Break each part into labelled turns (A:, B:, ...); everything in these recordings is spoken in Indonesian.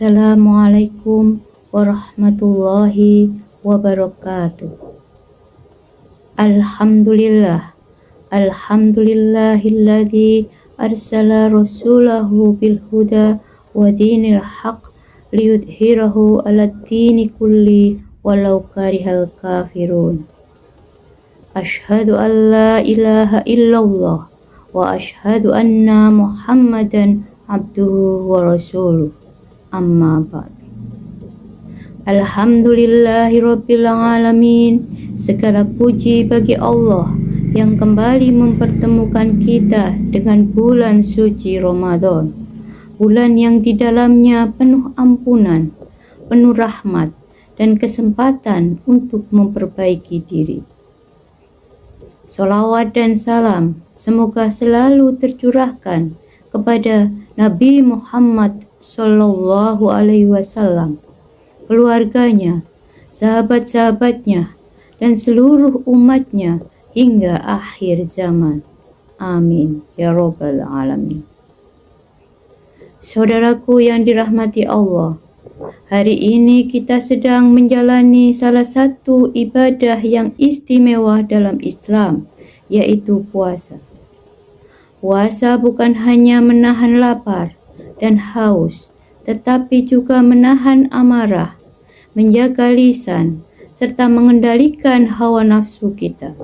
A: Assalamualaikum warahmatullahi wabarakatuh. Alhamdulillahilladzi arsala rasulahu bil huda wa dinil haq liyudhhirahu 'alad dini kulli walau karihal kafirun. Asyhadu an la ilaha illallah wa asyhadu anna Muhammadan abduhu wa rasuluh. Amma ba'd. Alhamdulillahirabbil alamin. Segala puji bagi Allah yang kembali mempertemukan kita dengan bulan suci Ramadan, bulan yang di dalamnya penuh ampunan, penuh rahmat dan kesempatan untuk memperbaiki diri. Salawat dan salam semoga selalu tercurahkan kepada Nabi Muhammad Sallallahu Alaihi Wasallam, keluarganya, sahabat-sahabatnya, dan seluruh umatnya hingga akhir zaman. Amin ya Rabbal Alamin. Saudaraku yang dirahmati Allah, hari ini kita sedang menjalani salah satu ibadah yang istimewa dalam Islam, yaitu puasa. Puasa bukan hanya menahan lapar dan haus, tetapi juga menahan amarah, menjaga lisan, serta mengendalikan hawa nafsu kita.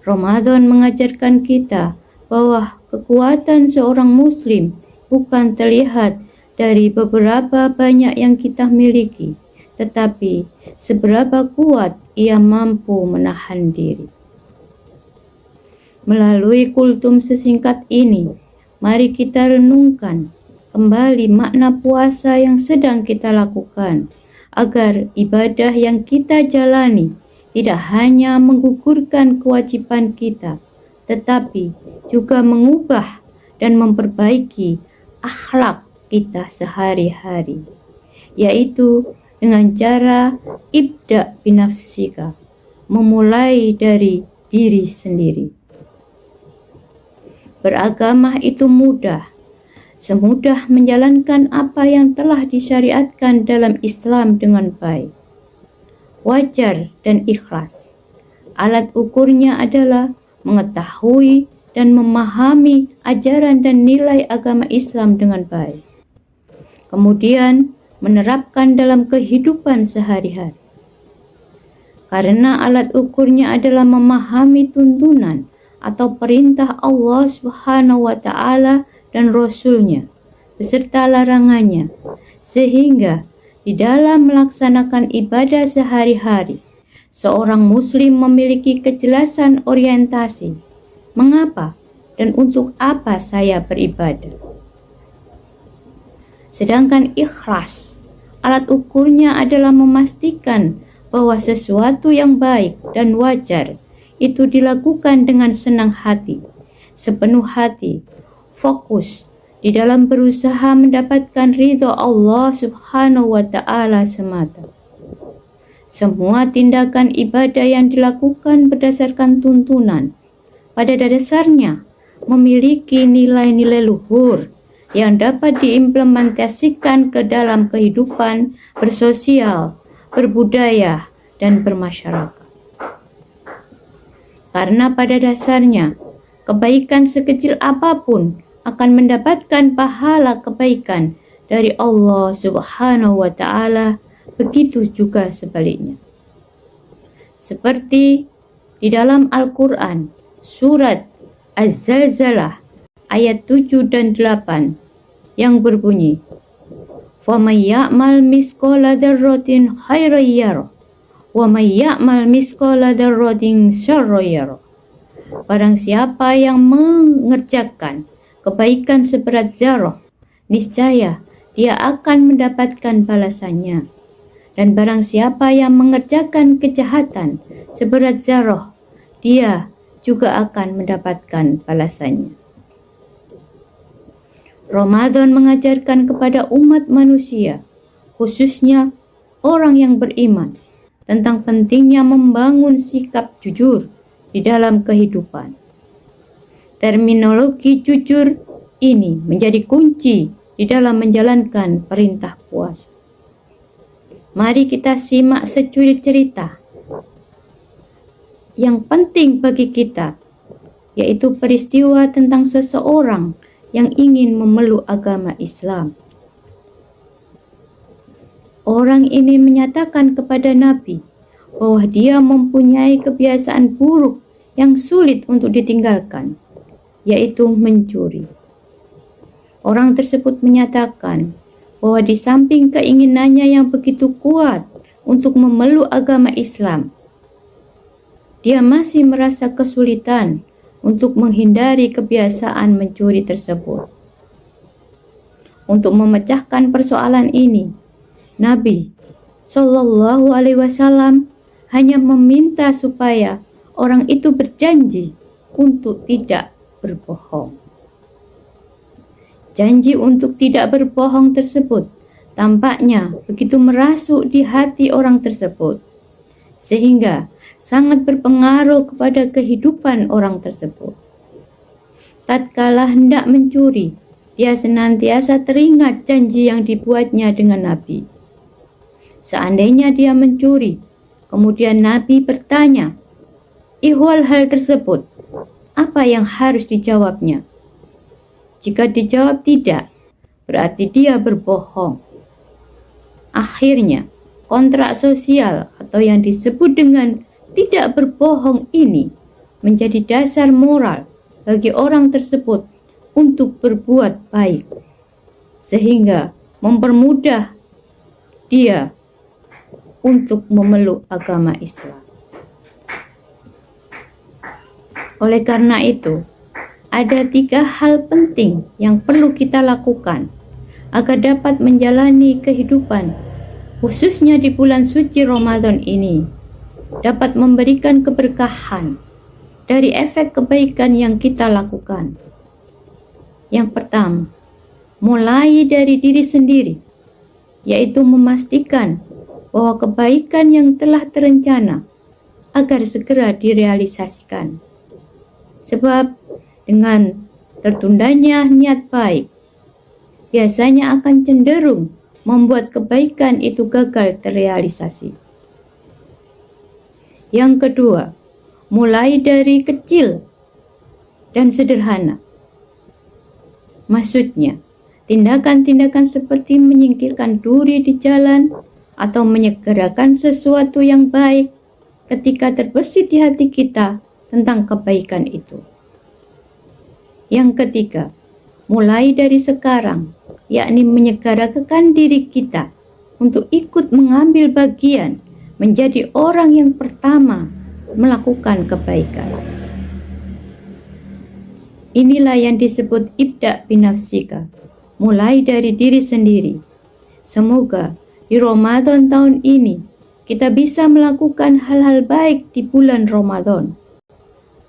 A: Ramadan mengajarkan kita bahwa kekuatan seorang muslim bukan terlihat dari beberapa banyak yang kita miliki, tetapi seberapa kuat ia mampu menahan diri. Melalui kultum sesingkat ini, mari kita renungkan kembali makna puasa yang sedang kita lakukan, agar ibadah yang kita jalani tidak hanya menggugurkan kewajiban kita, tetapi juga mengubah dan memperbaiki akhlak kita sehari-hari, yaitu dengan cara ibda binafsika, memulai dari diri sendiri. Beragama itu mudah, semudah menjalankan apa yang telah disyariatkan dalam Islam dengan baik, wajar dan ikhlas. Alat ukurnya adalah mengetahui dan memahami ajaran dan nilai agama Islam dengan baik, kemudian menerapkan dalam kehidupan sehari-hari. Karena alat ukurnya adalah memahami tuntunan atau perintah Allah Subhanahu wa Ta'ala dan Rasul-Nya beserta larangannya, sehingga di dalam melaksanakan ibadah sehari-hari seorang muslim memiliki kejelasan orientasi mengapa dan untuk apa saya beribadah. Sedangkan ikhlas, alat ukurnya adalah memastikan bahwa sesuatu yang baik dan wajar itu dilakukan dengan senang hati, sepenuh hati, fokus di dalam berusaha mendapatkan ridho Allah Subhanahu wa Ta'ala semata. Semua tindakan ibadah yang dilakukan berdasarkan tuntunan pada dasarnya memiliki nilai-nilai luhur yang dapat diimplementasikan ke dalam kehidupan bersosial, berbudaya, dan bermasyarakat. Karena pada dasarnya kebaikan sekecil apapun akan mendapatkan pahala kebaikan dari Allah Subhanahu wa Ta'ala, begitu juga sebaliknya. Seperti di dalam Al-Quran, surat Az-Zalzalah ayat 7 dan 8 yang berbunyi, وَمَنْ يَعْمَلْ مِثْقَالَ ذَرَّةٍ خَيْرًا يَرَهُ وَمَنْ يَعْمَلْ مِثْقَالَ ذَرَّةٍ شَرًّا يَرَهُ. Barang siapa yang mengerjakan kebaikan seberat zarah, niscaya dia akan mendapatkan balasannya. Dan barang siapa yang mengerjakan kejahatan seberat zarah, dia juga akan mendapatkan balasannya. Ramadan mengajarkan kepada umat manusia, khususnya orang yang beriman, tentang pentingnya membangun sikap jujur di dalam kehidupan. Terminologi jujur ini menjadi kunci di dalam menjalankan perintah puasa. Mari kita simak secuil cerita yang penting bagi kita, yaitu peristiwa tentang seseorang yang ingin memeluk agama Islam. Orang ini menyatakan kepada Nabi bahwa dia mempunyai kebiasaan buruk yang sulit untuk ditinggalkan, yaitu mencuri. Orang tersebut menyatakan bahwa di samping keinginannya yang begitu kuat untuk memeluk agama Islam, dia masih merasa kesulitan untuk menghindari kebiasaan mencuri tersebut. Untuk memecahkan persoalan ini, Nabi Shallallahu Alaihi Wasallam hanya meminta supaya orang itu berjanji untuk tidak berbohong. Janji untuk tidak berbohong tersebut tampaknya begitu merasuk di hati orang tersebut, sehingga sangat berpengaruh kepada kehidupan orang tersebut. Tatkala hendak mencuri, dia senantiasa teringat janji yang dibuatnya dengan Nabi. Seandainya dia mencuri, kemudian Nabi bertanya, ihwal hal tersebut, apa yang harus dijawabnya? Jika dijawab tidak, berarti dia berbohong. Akhirnya, kontrak sosial atau yang disebut dengan tidak berbohong ini menjadi dasar moral bagi orang tersebut untuk berbuat baik, sehingga mempermudah dia untuk memeluk agama Islam. Oleh karena itu, ada 3 hal penting yang perlu kita lakukan agar dapat menjalani kehidupan, khususnya di bulan suci Ramadan ini, dapat memberikan keberkahan dari efek kebaikan yang kita lakukan. Yang pertama, mulai dari diri sendiri, yaitu memastikan bahwa kebaikan yang telah terencana agar segera direalisasikan. Sebab dengan tertundanya niat baik, biasanya akan cenderung membuat kebaikan itu gagal terrealisasi. Yang kedua, mulai dari kecil dan sederhana. Maksudnya, tindakan-tindakan seperti menyingkirkan duri di jalan atau menyegerakan sesuatu yang baik ketika terbesit di hati kita tentang kebaikan itu. Yang ketiga, mulai dari sekarang, yakni menyegerakan diri kita untuk ikut mengambil bagian menjadi orang yang pertama melakukan kebaikan. Inilah yang disebut ibda' binafsika, mulai dari diri sendiri. Semoga di Ramadan tahun ini kita bisa melakukan hal-hal baik di bulan Ramadan.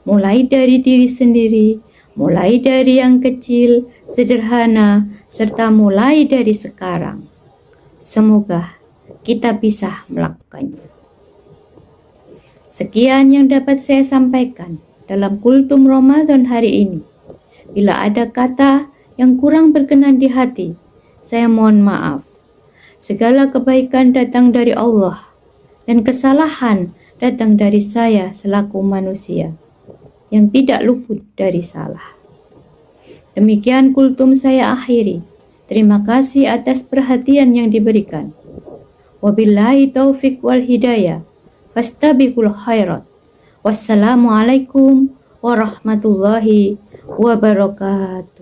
A: Mulai dari diri sendiri, mulai dari yang kecil, sederhana, serta mulai dari sekarang. Semoga kita bisa melakukannya. Sekian yang dapat saya sampaikan dalam kultum Ramadan hari ini. Bila ada kata yang kurang berkenan di hati, saya mohon maaf. Segala kebaikan datang dari Allah dan kesalahan datang dari saya selaku manusia yang tidak luput dari salah. Demikian kultum saya akhiri. Terima kasih atas perhatian yang diberikan. Wabillahi taufik wal hidayah. Fastabiqul khairat. Wassalamualaikum warahmatullahi wabarakatuh.